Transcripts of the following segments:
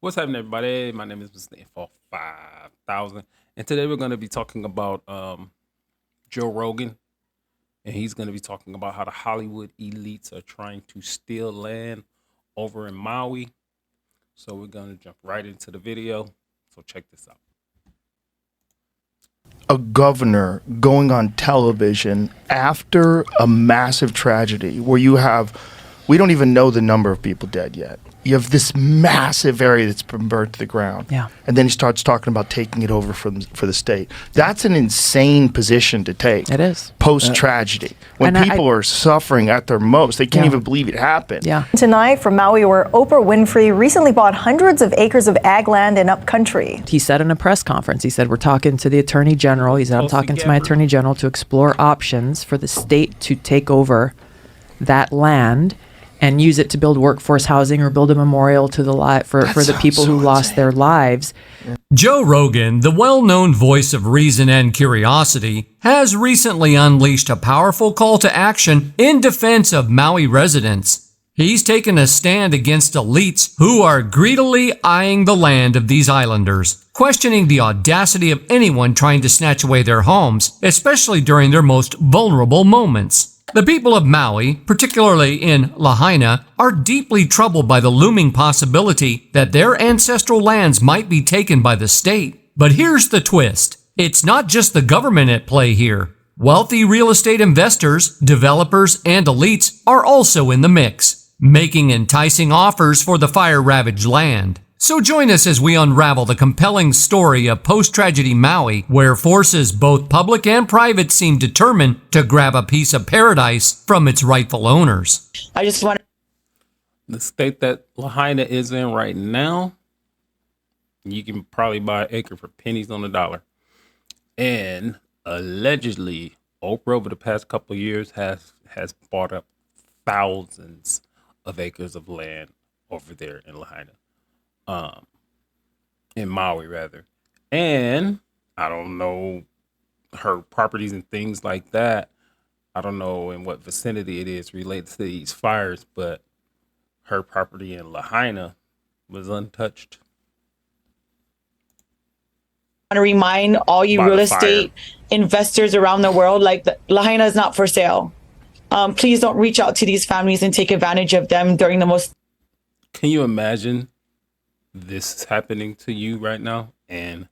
What's happening, everybody? My name is Mr. Info 5000, and today we're going to be talking about Joe Rogan, and he's going to be talking about how the Hollywood elites are trying to steal land over in Maui. So we're going to jump right into the video. So check this out. A governor going on television after a massive tragedy where we don't even know the number of people dead yet. You have this massive area that's been burnt to the ground. Yeah. And then he starts talking about taking it over for the state. That's an insane position to take. It is. Post-tragedy. When people are suffering at their most, they can't even believe it happened. Yeah. Tonight from Maui, where Oprah Winfrey recently bought hundreds of acres of ag land in upcountry. He said in a press conference, he said, we're talking to the Attorney General. He said, I'm talking to my Attorney General to explore options for the state to take over that land and use it to build workforce housing or build a memorial to for the people who lost their lives. Joe Rogan, the well-known voice of reason and curiosity, has recently unleashed a powerful call to action in defense of Maui residents. He's taken a stand against elites who are greedily eyeing the land of these islanders, questioning the audacity of anyone trying to snatch away their homes, especially during their most vulnerable moments. The people of Maui, particularly in Lahaina, are deeply troubled by the looming possibility that their ancestral lands might be taken by the state. But here's the twist. It's not just the government at play here. Wealthy real estate investors, developers, and elites are also in the mix, making enticing offers for the fire-ravaged land. So join us as we unravel the compelling story of post-tragedy Maui, where forces both public and private seem determined to grab a piece of paradise from its rightful owners. I just want The state that Lahaina is in right now, you can probably buy an acre for pennies on the dollar. And allegedly, Oprah over the past couple of years has bought up thousands of acres of land over there in Lahaina. In Maui rather. And I don't know her properties and things like that. I don't know in what vicinity it is related to these fires, but her property in Lahaina was untouched. to remind all you real estate investors around the world, like Lahaina is not for sale. Please don't reach out to these families and take advantage of them during the most. Can you imagine this is happening to you right now, and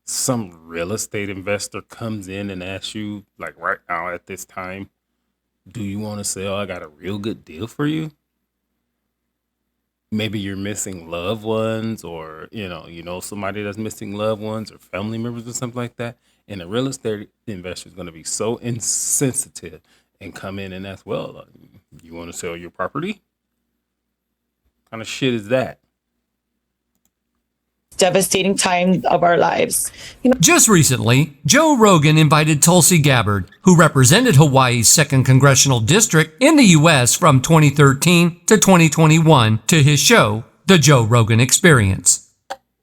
some real estate investor comes in and asks you, like right now at this time, do you want to sell? I got a real good deal for you. Maybe you're missing loved ones, or you know somebody that's missing loved ones or family members or something like that. And a real estate investor is going to be so insensitive and come in and ask, well, you want to sell your property? What kind of shit is that? Devastating time of our lives. Just recently, Joe Rogan invited Tulsi Gabbard, who represented Hawaii's 2nd Congressional District in the U.S. from 2013 to 2021, to his show, The Joe Rogan Experience.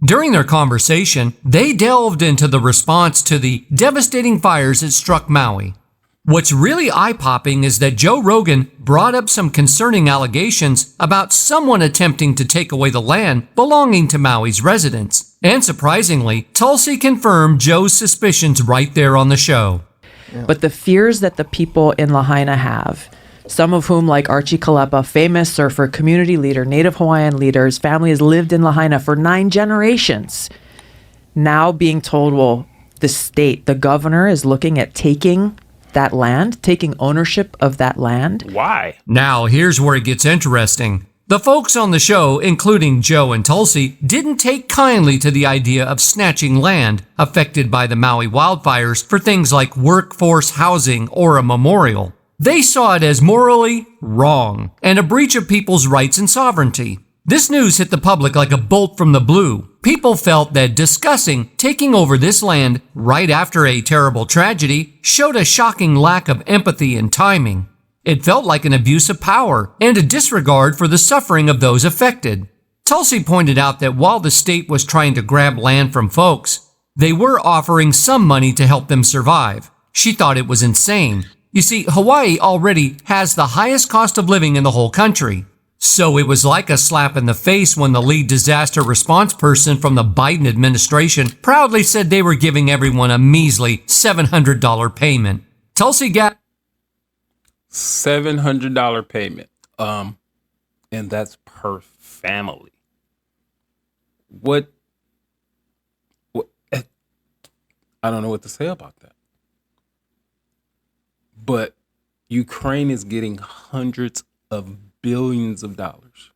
During their conversation, they delved into the response to the devastating fires that struck Maui. What's really eye-popping is that Joe Rogan brought up some concerning allegations about someone attempting to take away the land belonging to Maui's residents. And surprisingly, Tulsi confirmed Joe's suspicions right there on the show. But the fears that the people in Lahaina have, some of whom, like Archie Kalepa, famous surfer, community leader, Native Hawaiian leaders, family has lived in Lahaina for 9 generations, now being told, well, the state, the governor is looking at taking that land, taking ownership of that land. Why? Now, here's where it gets interesting. The folks on the show, including Joe and Tulsi, didn't take kindly to the idea of snatching land affected by the Maui wildfires for things like workforce housing or a memorial. They saw it as morally wrong and a breach of people's rights and sovereignty. This news hit the public like a bolt from the blue. People felt that discussing taking over this land right after a terrible tragedy showed a shocking lack of empathy and timing. It felt like an abuse of power and a disregard for the suffering of those affected. Tulsi pointed out that while the state was trying to grab land from folks, they were offering some money to help them survive. She thought it was insane. You see, Hawaii already has the highest cost of living in the whole country. So it was like a slap in the face when the lead disaster response person from the Biden administration proudly said they were giving everyone a measly $700 payment. Tulsi Gabbard. $700 payment. And that's per family. What I don't know what to say about that. But Ukraine is getting hundreds of billions of dollars.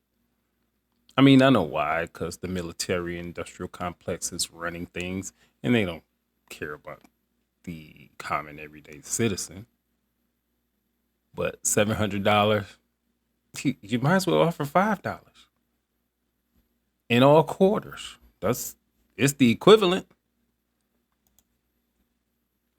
I mean, I know why, because the military industrial complex is running things and they don't care about the common everyday citizen. But $700, you might as well offer $5 in all quarters. It's the equivalent.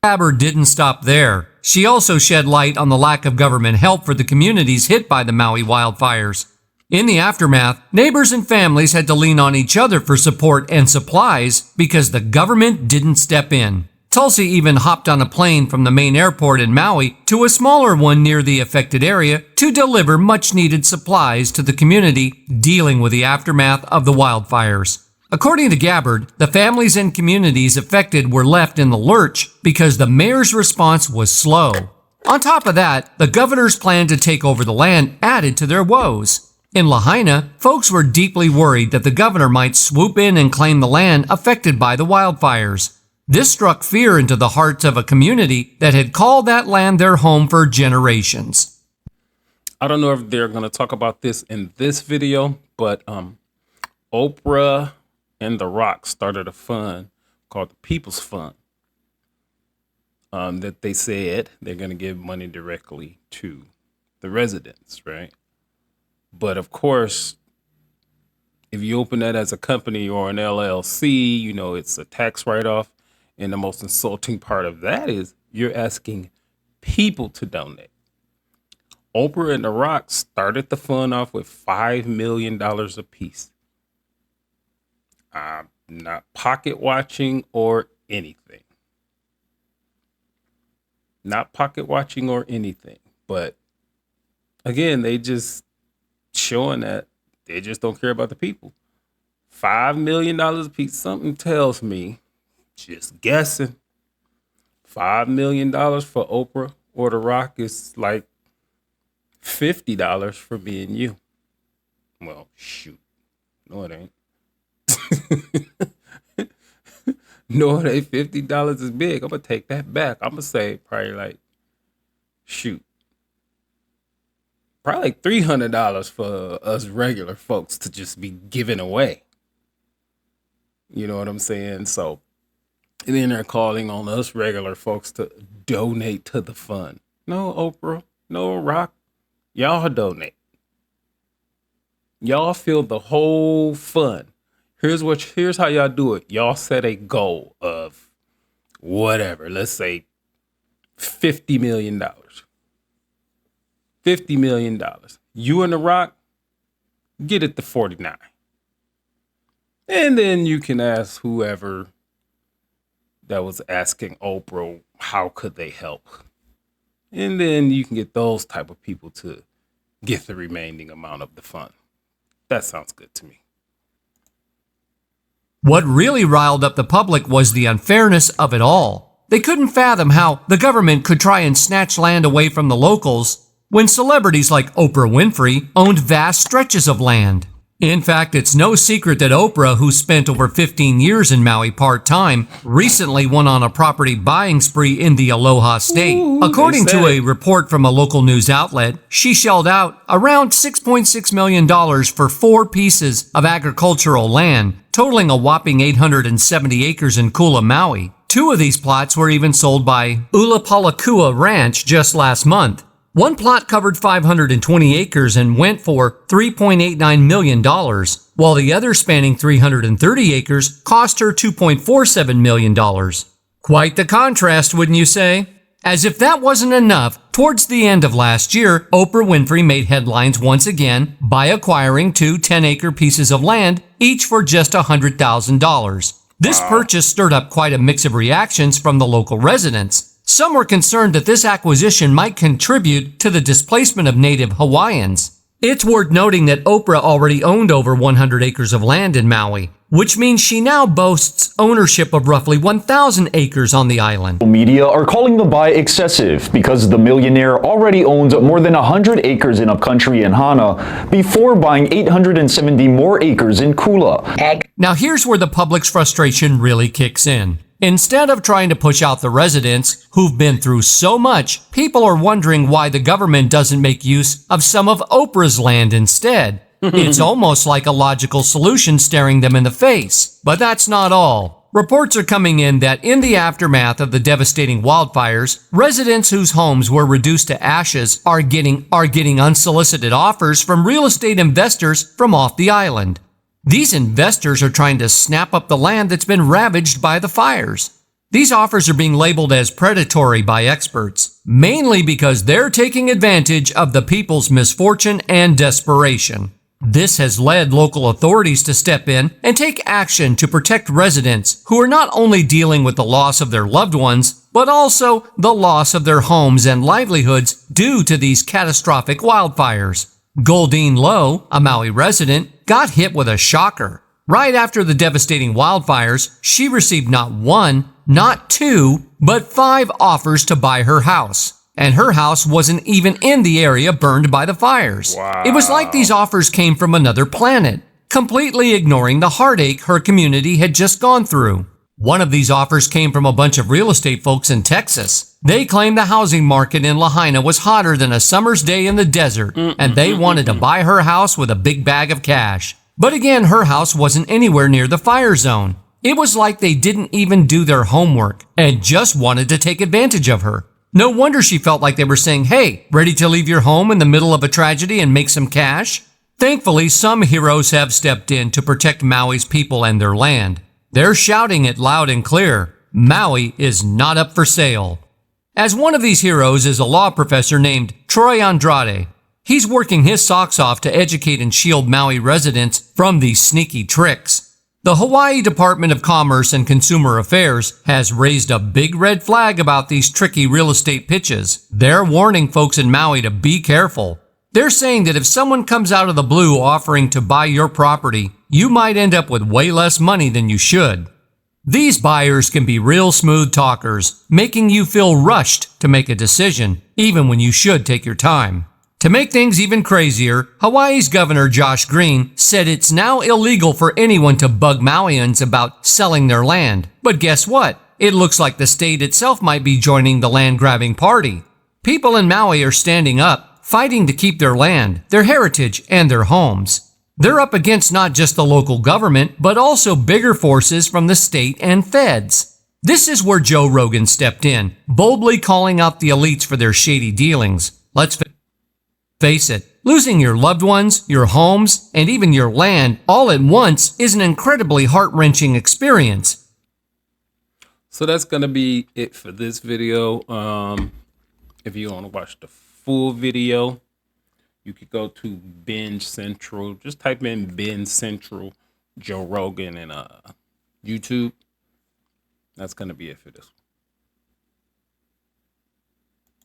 Gabbard didn't stop there. She also shed light on the lack of government help for the communities hit by the Maui wildfires. In the aftermath, neighbors and families had to lean on each other for support and supplies because the government didn't step in. Tulsi even hopped on a plane from the main airport in Maui to a smaller one near the affected area to deliver much-needed supplies to the community dealing with the aftermath of the wildfires. According to Gabbard, the families and communities affected were left in the lurch because the mayor's response was slow. On top of that, the governor's plan to take over the land added to their woes. In Lahaina, folks were deeply worried that the governor might swoop in and claim the land affected by the wildfires. This struck fear into the hearts of a community that had called that land their home for generations. I don't know if they're going to talk about this in this video, but Oprah and The Rock started a fund called the People's Fund that they said they're going to give money directly to the residents, right? But of course, if you open that as a company or an LLC, you know, it's a tax write-off. And the most insulting part of that is you're asking people to donate. Oprah and The Rock started the fund off with $5 million apiece. Not pocket watching or anything. Not pocket watching or anything. But again, they just showing that they just don't care about the people. $5 million apiece. Something tells me, just guessing, $5 million for Oprah or The Rock is like $50 for me and you. Well, shoot. No, it ain't. No, it ain't. $50 is big. I'm going to take that back. I'm going to say probably like, shoot, probably like $300 for us regular folks to just be giving away. You know what I'm saying? So, and then they're calling on us regular folks to donate to the fund. No, Oprah, no, Rock, y'all donate. Y'all fill the whole fund. Here's how y'all do it. Y'all set a goal of whatever. Let's say $50 million. $50 million. You and The Rock, get it to 49. And then you can ask whoever that was asking Oprah, how could they help? And then you can get those type of people to get the remaining amount of the fund. That sounds good to me. What really riled up the public was the unfairness of it all. They couldn't fathom how the government could try and snatch land away from the locals when celebrities like Oprah Winfrey owned vast stretches of land. In fact, it's no secret that Oprah, who spent over 15 years in Maui part-time, recently went on a property buying spree in the Aloha State. According to a report from a local news outlet, she shelled out around $6.6 million for 4 pieces of agricultural land, totaling a whopping 870 acres in Kula, Maui. 2 of these plots were even sold by Ulapalakua Ranch just last month. One plot covered 520 acres and went for $3.89 million, while the other, spanning 330 acres, cost her $2.47 million. Quite the contrast, wouldn't you say? As if that wasn't enough, towards the end of last year, Oprah Winfrey made headlines once again by acquiring 2 10-acre pieces of land, each for just $100,000. This purchase stirred up quite a mix of reactions from the local residents. Some were concerned that this acquisition might contribute to the displacement of native Hawaiians. It's worth noting that Oprah already owned over 100 acres of land in Maui, which means she now boasts ownership of roughly 1,000 acres on the island. Media are calling the buy excessive because the millionaire already owns more than 100 acres in upcountry in Hana before buying 870 more acres in Kula. Now here's where the public's frustration really kicks in. Instead of trying to push out the residents who've been through so much, people are wondering why the government doesn't make use of some of Oprah's land instead. It's almost like a logical solution staring them in the face. But that's not all. Reports are coming in that in the aftermath of the devastating wildfires, residents whose homes were reduced to ashes are getting unsolicited offers from real estate investors from off the island. These investors are trying to snap up the land that's been ravaged by the fires. These offers are being labeled as predatory by experts, mainly because they're taking advantage of the people's misfortune and desperation. This has led local authorities to step in and take action to protect residents who are not only dealing with the loss of their loved ones, but also the loss of their homes and livelihoods due to these catastrophic wildfires. Goldine Lowe, a Maui resident, got hit with a shocker. Right after the devastating wildfires, she received not one, not two, but 5 offers to buy her house. And her house wasn't even in the area burned by the fires. Wow. It was like these offers came from another planet, completely ignoring the heartache her community had just gone through. One of these offers came from a bunch of real estate folks in Texas. They claimed the housing market in Lahaina was hotter than a summer's day in the desert, and they wanted to buy her house with a big bag of cash. But again, her house wasn't anywhere near the fire zone. It was like they didn't even do their homework and just wanted to take advantage of her. No wonder she felt like they were saying, "Hey, ready to leave your home in the middle of a tragedy and make some cash?" Thankfully, some heroes have stepped in to protect Maui's people and their land. They're shouting it loud and clear, Maui is not up for sale. As one of these heroes is a law professor named Troy Andrade. He's working his socks off to educate and shield Maui residents from these sneaky tricks. The Hawaii Department of Commerce and Consumer Affairs has raised a big red flag about these tricky real estate pitches. They're warning folks in Maui to be careful. They're saying that if someone comes out of the blue offering to buy your property, you might end up with way less money than you should. These buyers can be real smooth talkers, making you feel rushed to make a decision, even when you should take your time. To make things even crazier, Hawaii's Governor Josh Green said it's now illegal for anyone to bug Mauians about selling their land. But guess what? It looks like the state itself might be joining the land-grabbing party. People in Maui are standing up, fighting to keep their land, their heritage, and their homes. They're up against not just the local government, but also bigger forces from the state and feds. This is where Joe Rogan stepped in, boldly calling out the elites for their shady dealings. Let's face it, losing your loved ones, your homes, and even your land all at once is an incredibly heart-wrenching experience. So that's going to be it for this video. If you want to watch the full video, you could go to Binge Central. Just type in Binge Central Joe Rogan in YouTube. That's going to be it for this one.